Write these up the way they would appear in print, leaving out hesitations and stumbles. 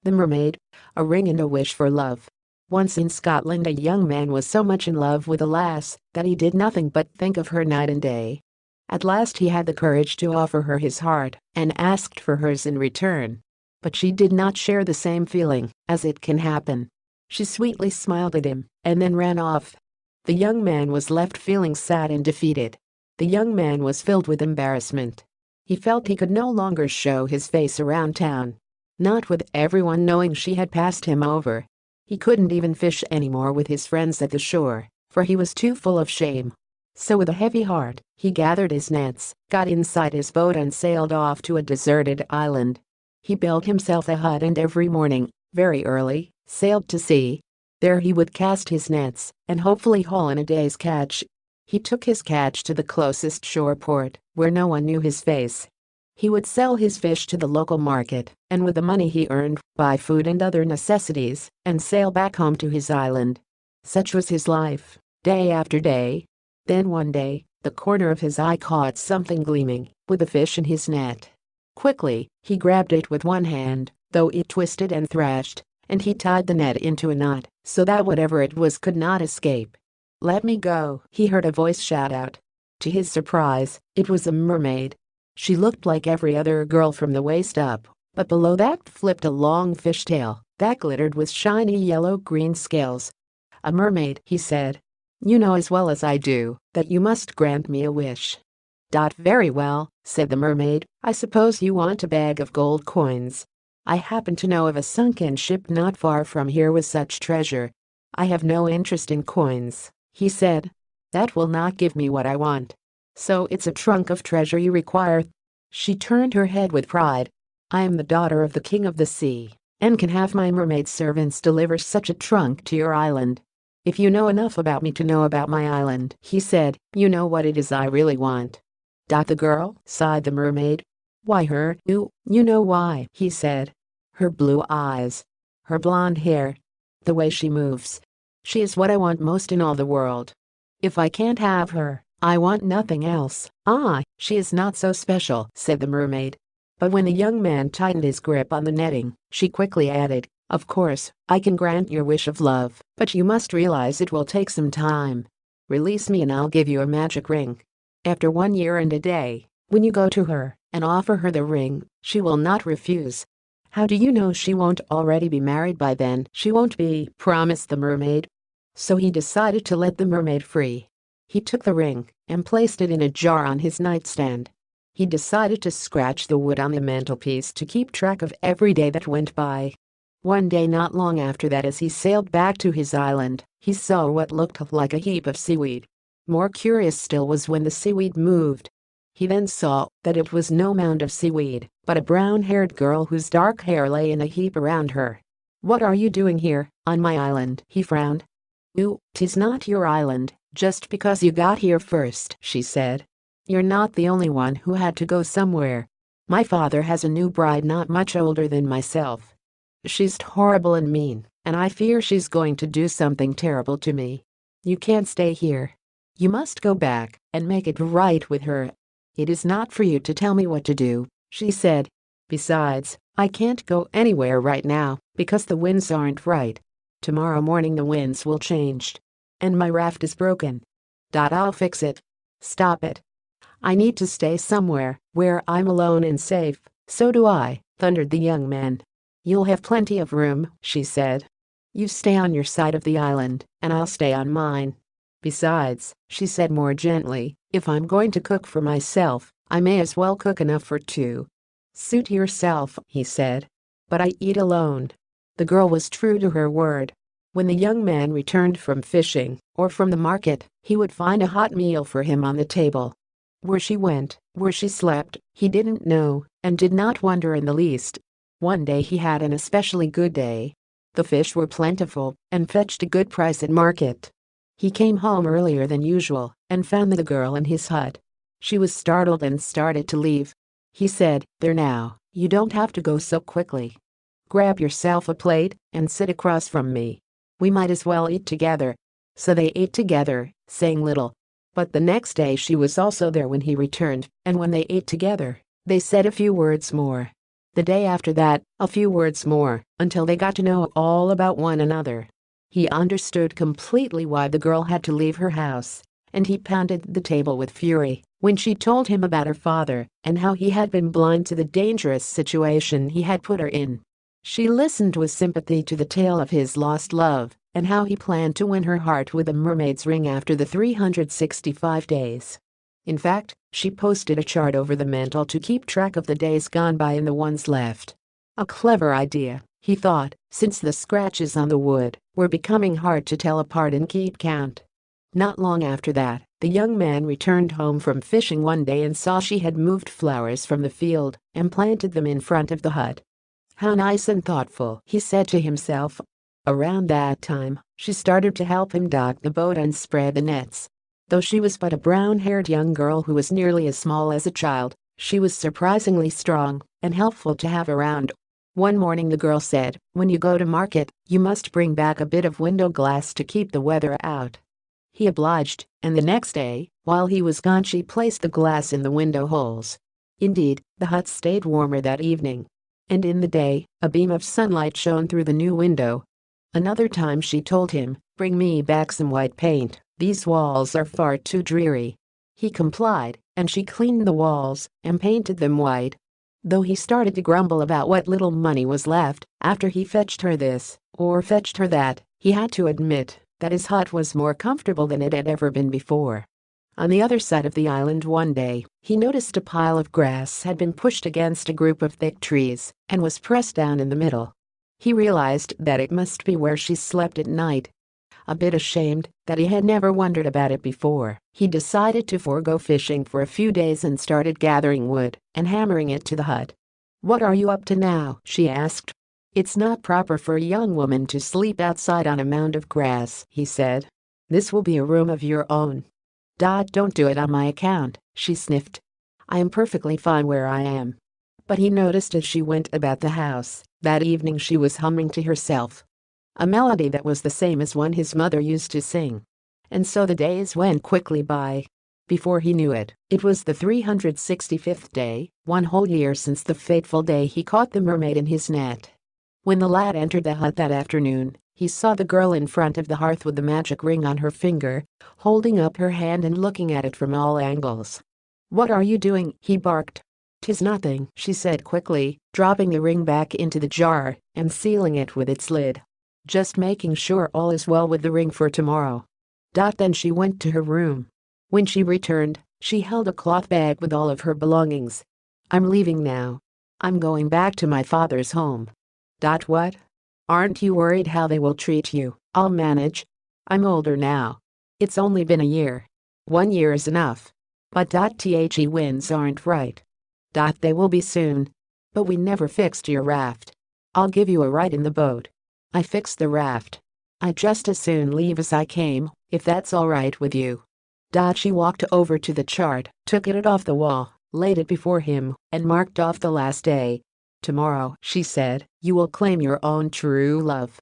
The Mermaid, a ring and a wish for love. Once in Scotland, a young man was so much in love with a lass that he did nothing but think of her night and day. At last he had the courage to offer her his heart and asked for hers in return. But she did not share the same feeling, as it can happen. She sweetly smiled at him and then ran off. The young man was left feeling sad and defeated. The young man was filled with embarrassment. He felt he could no longer show his face around town. Not with everyone knowing she had passed him over. He couldn't even fish anymore with his friends at the shore, for he was too full of shame. So with a heavy heart, he gathered his nets, got inside his boat and sailed off to a deserted island. He built himself a hut and every morning, very early, sailed to sea. There he would cast his nets and hopefully haul in a day's catch. He took his catch to the closest shore port, where no one knew his face. He would sell his fish to the local market, and with the money he earned, buy food and other necessities, and sail back home to his island. Such was his life, day after day. Then one day, the corner of his eye caught something gleaming, with a fish in his net. Quickly, he grabbed it with one hand, though it twisted and thrashed, and he tied the net into a knot, so that whatever it was could not escape. "Let me go," he heard a voice shout out. To his surprise, it was a mermaid. She looked like every other girl from the waist up, but below that flipped a long fishtail that glittered with shiny yellow-green scales. "A mermaid," he said. "You know as well as I do that you must grant me a wish." "Very well," said the mermaid. "I suppose you want a bag of gold coins. I happen to know of a sunken ship not far from here with such treasure." "I have no interest in coins," he said. "That will not give me what I want. So it's a trunk of treasure you require?" She turned her head with pride. "I am the daughter of the king of the sea, and can have my mermaid servants deliver such a trunk to your island." "If you know enough about me to know about my island," he said, "you know what it is I really want." "The girl," sighed the mermaid. "Why her? You know why," he said. "Her blue eyes, her blonde hair, the way she moves. She is what I want most in all the world. If I can't have her, I want nothing else." "Ah, she is not so special," said the mermaid. But when the young man tightened his grip on the netting, she quickly added, "Of course, I can grant your wish of love, but you must realize it will take some time. Release me and I'll give you a magic ring. After 1 year and a day, when you go to her and offer her the ring, she will not refuse." "How do you know she won't already be married by then?" "She won't be," promised the mermaid. So he decided to let the mermaid free. He took the ring and placed it in a jar on his nightstand. He decided to scratch the wood on the mantelpiece to keep track of every day that went by. One day not long after that, as he sailed back to his island, he saw what looked like a heap of seaweed. More curious still was when the seaweed moved. He then saw that it was no mound of seaweed, but a brown-haired girl whose dark hair lay in a heap around her. "What are you doing here, on my island?" he frowned. "'Tis not your island, just because you got here first," she said. "You're not the only one who had to go somewhere. My father has a new bride not much older than myself. She's horrible and mean, and I fear she's going to do something terrible to me. You can't stay here. You must go back and make it right with her." "It is not for you to tell me what to do," she said. "Besides, I can't go anywhere right now because the winds aren't right. Tomorrow morning the winds will change. And my raft is broken." "I'll fix it." "Stop it. I need to stay somewhere where I'm alone and safe." "So do I," thundered the young man. "You'll have plenty of room," she said. "You stay on your side of the island, and I'll stay on mine. Besides," she said more gently, "if I'm going to cook for myself, I may as well cook enough for two." "Suit yourself," he said. "But I eat alone." The girl was true to her word. When the young man returned from fishing or from the market, he would find a hot meal for him on the table. Where she went, where she slept, he didn't know and did not wonder in the least. One day he had an especially good day. The fish were plentiful and fetched a good price at market. He came home earlier than usual and found the girl in his hut. She was startled and started to leave. He said, "There now, you don't have to go so quickly. Grab yourself a plate and sit across from me. We might as well eat together." So they ate together, saying little. But the next day she was also there when he returned, and when they ate together, they said a few words more. The day after that, a few words more. until they got to know all about one another. He understood completely why the girl had to leave her house, and he pounded the table with fury when she told him about her father and how he had been blind to the dangerous situation he had put her in. She listened with sympathy to the tale of his lost love and how he planned to win her heart with a mermaid's ring after the 365 days. In fact, she posted a chart over the mantel to keep track of the days gone by and the ones left. A clever idea, he thought, since the scratches on the wood were becoming hard to tell apart and keep count. Not long after that, the young man returned home from fishing one day and saw she had moved flowers from the field and planted them in front of the hut. "How nice and thoughtful," he said to himself. Around that time, she started to help him dock the boat and spread the nets. Though she was but a brown-haired young girl who was nearly as small as a child, she was surprisingly strong and helpful to have around. One morning the girl said, "When you go to market, you must bring back a bit of window glass to keep the weather out." He obliged, and the next day, while he was gone, she placed the glass in the window holes. Indeed, the hut stayed warmer that evening. And in the day, a beam of sunlight shone through the new window. Another time she told him, "Bring me back some white paint, these walls are far too dreary." He complied, and she cleaned the walls and painted them white. Though he started to grumble about what little money was left after he fetched her this or fetched her that, he had to admit that his hut was more comfortable than it had ever been before. On the other side of the island one day, he noticed a pile of grass had been pushed against a group of thick trees and was pressed down in the middle. He realized that it must be where she slept at night. A bit ashamed that he had never wondered about it before, he decided to forego fishing for a few days and started gathering wood and hammering it to the hut. "What are you up to now?" she asked. "It's not proper for a young woman to sleep outside on a mound of grass," he said. "This will be a room of your own." "Don't do it on my account," she sniffed. "I am perfectly fine where I am." But he noticed as she went about the house, that evening she was humming to herself a melody that was the same as one his mother used to sing. And so the days went quickly by. Before he knew it, it was the 365th day, one whole year since the fateful day he caught the mermaid in his net. When the lad entered the hut that afternoon, he saw the girl in front of the hearth with the magic ring on her finger, holding up her hand and looking at it from all angles. "What are you doing?" he barked. "'Tis nothing," she said quickly, dropping the ring back into the jar and sealing it with its lid. "Just making sure all is well with the ring for tomorrow." Then she went to her room. When she returned, she held a cloth bag with all of her belongings. "I'm leaving now. I'm going back to my father's home." "What? Aren't you worried how they will treat you?" "I'll manage. I'm older now. It's only been a year. 1 year is enough." "But the winds aren't right." "They will be soon." "But we never fixed your raft." "I'll give you a ride in the boat." "I fixed the raft. I'd just as soon leave as I came, if that's all right with you." She walked over to the chart, took it off the wall, laid it before him, and marked off the last day. "Tomorrow," she said, "you will claim your own true love."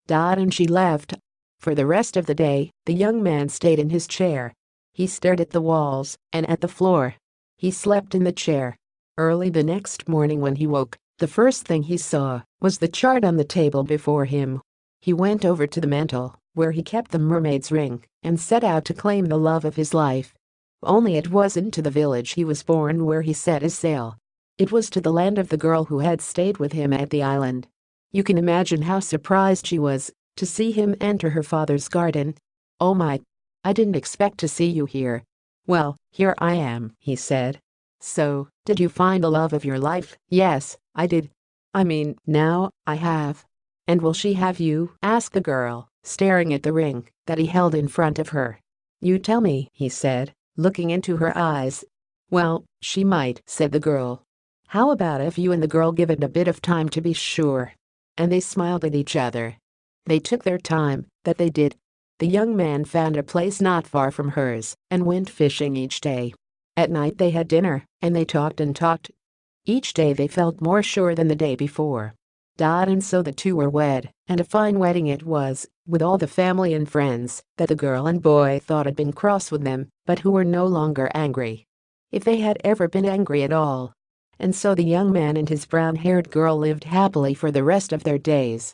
And she left. For the rest of the day, the young man stayed in his chair. He stared at the walls and at the floor. He slept in the chair. Early the next morning when he woke, the first thing he saw was the chart on the table before him. He went over to the mantel, where he kept the mermaid's ring, and set out to claim the love of his life. Only it wasn't to the village he was born where he set his sail. It was to the land of the girl who had stayed with him at the island. You can imagine how surprised she was to see him enter her father's garden. "Oh my, I didn't expect to see you here." "Well, here I am," he said. "So, did you find the love of your life?" "Yes, I did. I mean, now I have." "And will she have you?" asked the girl, staring at the ring that he held in front of her. "You tell me," he said, looking into her eyes. "Well, she might," said the girl. "How about if you and the girl give it a bit of time to be sure?" And they smiled at each other. They took their time, that they did. The young man found a place not far from hers and went fishing each day. At night they had dinner, and they talked and talked. Each day they felt more sure than the day before. And so the two were wed, and a fine wedding it was, with all the family and friends that the girl and boy thought had been cross with them, but who were no longer angry. If they had ever been angry at all. And so the young man and his brown-haired girl lived happily for the rest of their days.